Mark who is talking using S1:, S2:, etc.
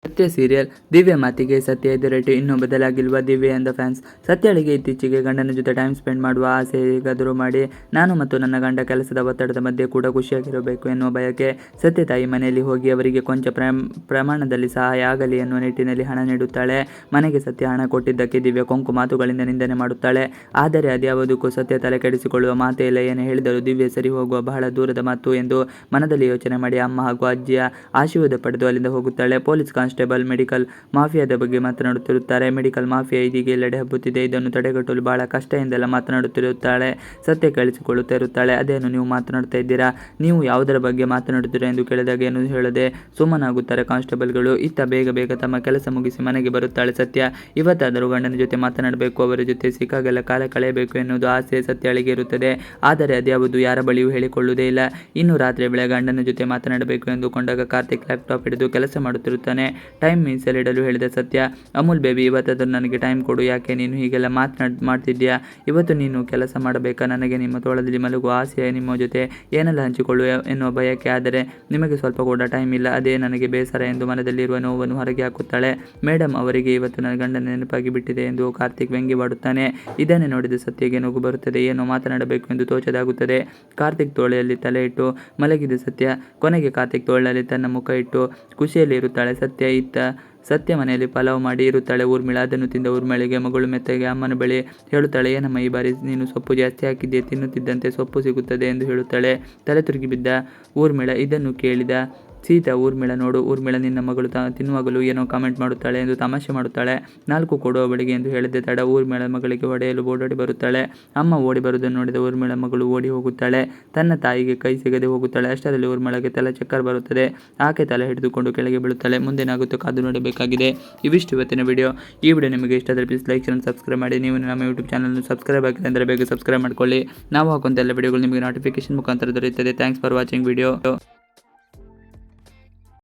S1: ಸತ್ಯ ಸೀರಿಯಲ್ ದಿವ್ಯ ಮಾತಿಗೆ ಸತ್ಯ ಎದುರೇಟು ಇನ್ನೂ ಬದಲಾಗಿಲ್ವ ದಿವ್ಯ ಎಂದ ಫ್ಯಾನ್ಸ್. ಸತ್ಯಳಿಗೆ ಇತ್ತೀಚೆಗೆ ಗಂಡನ ಜೊತೆ ಟೈಮ್ ಸ್ಪೆಂಡ್ ಮಾಡುವ ಆಸೆ ಹೇಗಾದರೂ ಮಾಡಿ ನಾನು ಮತ್ತು ನನ್ನ ಗಂಡ ಕೆಲಸದ ಒತ್ತಡದ ಮಧ್ಯೆ ಕೂಡ ಖುಷಿಯಾಗಿರಬೇಕು ಎನ್ನುವ ಬಯಕೆ. ಸತ್ಯ ತಾಯಿ ಮನೆಯಲ್ಲಿ ಹೋಗಿ ಅವರಿಗೆ ಕೊಂಚ ಪ್ರಮಾಣದಲ್ಲಿ ಸಹಾಯ ಆಗಲಿ ಎನ್ನುವ ನಿಟ್ಟಿನಲ್ಲಿ ಹಣ ನೀಡುತ್ತಾಳೆ. ಮನೆಗೆ ಸತ್ಯ ಹಣ ಕೊಟ್ಟಿದ್ದಕ್ಕೆ ದಿವ್ಯ ಕೊಂಕು ಮಾತುಗಳಿಂದ ನಿಂದನೆ ಮಾಡುತ್ತಾಳೆ. ಆದರೆ ಅದ್ಯಾವುದಕ್ಕೂ ಸತ್ಯ ತಲೆ ಕೆಡಿಸಿಕೊಳ್ಳುವ ಮಾತೇ ಇಲ್ಲ. ಏನೇ ಹೇಳಿದರೂ ದಿವ್ಯ ಸರಿ ಹೋಗುವ ಬಹಳ ದೂರದ ಮಾತು ಎಂದು ಮನದಲ್ಲಿ ಯೋಚನೆ ಮಾಡಿ ಅಮ್ಮ ಹಾಗೂ ಅಜ್ಜಿಯ ಆಶೀರ್ವಾದ ಪಡೆದು ಅಲ್ಲಿಂದ ಹೋಗುತ್ತಾಳೆ. ಪೊಲೀಸ್ ಕಾನ್ಸ್ಟೇಬಲ್ ಮೆಡಿಕಲ್ ಮಾಫಿಯಾದ ಬಗ್ಗೆ ಮಾತನಾಡುತ್ತಿರುತ್ತಾರೆ. ಮೆಡಿಕಲ್ ಮಾಫಿಯಾ ಇದೀಗ ಎಲ್ಲೆಡೆ ಹಬ್ಬುತ್ತಿದೆ, ಇದನ್ನು ತಡೆಗಟ್ಟಲು ಬಹಳ ಕಷ್ಟ ಎಂದೆಲ್ಲ ಮಾತನಾಡುತ್ತಿರುತ್ತಾಳೆ. ಸತ್ಯ ಕೇಳಿಸಿಕೊಳ್ಳುತ್ತಾ ಇರುತ್ತಾಳೆ. ಅದೇನು ನೀವು ಮಾತನಾಡ್ತಾ ಇದ್ದೀರಾ, ನೀವು ಯಾವುದರ ಬಗ್ಗೆ ಮಾತನಾಡುತ್ತೀರಾ ಎಂದು ಕೇಳಿದಾಗ ಏನು ಹೇಳದೆ ಸುಮ್ಮನಾಗುತ್ತಾರೆ ಕಾನ್ಸ್ಟೇಬಲ್ಗಳು. ಇತ್ತ ಬೇಗ ಬೇಗ ತಮ್ಮ ಕೆಲಸ ಮುಗಿಸಿ ಮನೆಗೆ ಬರುತ್ತಾಳೆ ಸತ್ಯ. ಇವತ್ತಾದರೂ ಗಂಡನ ಜೊತೆ ಮಾತನಾಡಬೇಕು, ಅವರ ಜೊತೆ ಸಿಕ್ಕಾಗೆಲ್ಲ ಕಾಲ ಕಳೆಯಬೇಕು ಎನ್ನುವುದು ಆಸೆ ಸತ್ಯಳಿಗೆ ಇರುತ್ತದೆ. ಆದರೆ ಅದ್ಯಾವುದು ಯಾರ ಬಳಿಯೂ ಹೇಳಿಕೊಳ್ಳುವುದೇ ಇಲ್ಲ. ಇನ್ನು ರಾತ್ರಿ ವೇಳೆ ಗಂಡನ ಜೊತೆ ಮಾತನಾಡಬೇಕು ಎಂದುಕೊಂಡಾಗ ಕಾರ್ತಿಕ್ ಲ್ಯಾಪ್ಟಾಪ್ ಹಿಡಿದು ಕೆಲಸ ಮಾಡುತ್ತಿರುತ್ತಾನೆ. ಟೈಮ್ ಮೀಸಲಿಡಲು ಹೇಳಿದ ಸತ್ಯ, ಅಮೂಲ್ ಬೇಬಿ ಇವತ್ತಾದರೂ ನನಗೆ ಟೈಮ್ ಕೊಡು, ಯಾಕೆ ನೀನು ಹೀಗೆಲ್ಲ ಮಾಡ್ತಿದ್ಯಾ, ಇವತ್ತು ನೀನು ಕೆಲಸ ಮಾಡಬೇಕಾ, ನನಗೆ ನಿಮ್ಮ ತೋಳದಲ್ಲಿ ಮಲಗುವ ಆಸೆ, ನಿಮ್ಮ ಜೊತೆ ಏನೆಲ್ಲ ಹಂಚಿಕೊಳ್ಳು ಎನ್ನುವ ಬಯಕೆ, ಆದರೆ ನಿಮಗೆ ಸ್ವಲ್ಪ ಕೂಡ ಟೈಮ್ ಇಲ್ಲ, ಅದೇ ನನಗೆ ಬೇಸರ ಎಂದು ಮನದಲ್ಲಿರುವ ನೋವನ್ನು ಹೊರಗೆ ಹಾಕುತ್ತಾಳೆ. ಮೇಡಮ್ ಅವರಿಗೆ ಇವತ್ತು ನನ್ನ ಗಂಡನ ನೆನಪಾಗಿ ಬಿಟ್ಟಿದೆ ಎಂದು ಕಾರ್ತಿಕ್ ವ್ಯಂಗ್ಯವಾಡುತ್ತಾನೆ. ಇದನ್ನೇ ನೋಡಿದ ಸತ್ಯಗೆ ನಗು ಬರುತ್ತದೆ. ಏನೋ ಮಾತನಾಡಬೇಕು ಎಂದು ತೋಚದಾಗುತ್ತದೆ. ಕಾರ್ತಿಕ್ ತೋಳೆಯಲ್ಲಿ ತಲೆ ಇಟ್ಟು ಮಲಗಿದ ಸತ್ಯ ಕೊನೆಗೆ ಕಾರ್ತಿಕ್ ತೋಳಲ್ಲಿ ತನ್ನ ಮುಖ ಇಟ್ಟು ಖುಷಿಯಲ್ಲಿ ಇರುತ್ತಾಳೆ ಸತ್ಯ. ಇತ್ತ ಸತ್ಯ ಮನೆಯಲ್ಲಿ ಪಲಾವ್ ಮಾಡಿ ಇರುತ್ತಾಳೆ ಊರ್ಮಿಳಾ. ಅದನ್ನು ತಿಂದ ಊರ್ಮಿಳೆಗೆ ಮಗಳು ಮೆತ್ತಗೆ ಅಮ್ಮನ ಬಳಿ ಹೇಳುತ್ತಾಳೆ, ಏನಮ್ಮ ಈ ಬಾರಿ ನೀನು ಸೊಪ್ಪು ಜಾಸ್ತಿ ಹಾಕಿದ್ದೆ, ತಿನ್ನುತ್ತಿದ್ದಂತೆ ಸೊಪ್ಪು ಸಿಗುತ್ತದೆ ಎಂದು ಹೇಳುತ್ತಾಳೆ. ತಲೆ ತುರುಗಿ ಬಿದ್ದ ಊರ್ಮಿಳಾ. ಇದನ್ನು ಕೇಳಿದ ಸೀತಾ, ಊರ್ಮಿಳಾ ನೋಡು, ಊರ್ಮಿಳಾ ನಿನ್ನ ಮಗಳು ತಿನ್ನುವಾಗಲೂ ಏನೋ ಕಾಮೆಂಟ್ ಮಾಡುತ್ತಾಳೆ ಎಂದು ತಮಾಷೆ ಮಾಡುತ್ತಾಳೆ. 4 ಕೊಡುವ ಬಳಿಗೆ ಎಂದು ಹೇಳಿದ್ದೆ ತಡ ಊರ್ಮಿಳಾ ಮಗಳಿಗೆ ಹೊಡೆಯಲು ಓಡೋಡಿ ಬರುತ್ತಾಳೆ. ಅಮ್ಮ ಓಡಿ ಬರುವುದನ್ನು ನೋಡಿದ ಊರ್ಮಿಳಾ ಮಗಳು ಓಡಿ ಹೋಗುತ್ತಾಳೆ. ತನ್ನ ತಾಯಿಗೆ ಕೈ ಸಿಗದೆ ಹೋಗುತ್ತಾಳೆ. ಅಷ್ಟರಲ್ಲಿ ಊರ್ಮಿಳಾಗೆ ತಲೆ ಚಕ್ಕರ್ ಬರುತ್ತದೆ. ಆಕೆ ತಲೆ ಹಿಡಿದುಕೊಂಡು ಕೆಳಗೆ ಬೀಳುತ್ತಾಳೆ. ಮುಂದೇನಾಗುತ್ತೋ ಕಾದು ನೋಡಬೇಕಾಗಿದೆ. ಇವಿಷ್ಟು ಇವತ್ತಿನ ವಿಡಿಯೋ. ಈ ವಿಡಿಯೋ ನಿಮಗೆ ಇಷ್ಟ ಆದರೆ ಪ್ಲೀಸ್ ಲೈಕ್ ಚಾನಲ್ ಸಬ್ಸ್ಕ್ರೈಬ್ ಮಾಡಿ. ನೀವು ನಮ್ಮ ಯೂಟ್ಯೂಬ್ ಚಾನಲ್ನ ಸಬ್ಸ್ಕ್ರೈಬ್ ಆಗಿಲ್ಲ ಅಂದರೆ ಬೇಗ ಸಬ್ಸ್ಕ್ರೈಬ್ ಮಾಡ್ಕೊಳ್ಳಿ. ನಾವು ಹಾಕುವಂಥ ಎಲ್ಲ ವಿಡಿಯೋಗಳು ನಿಮಗೆ ನೋಟಿಫಿಕೇಶನ್ ಮುಖಾಂತರ ದೊರೆಯುತ್ತದೆ. Thanks for watching video.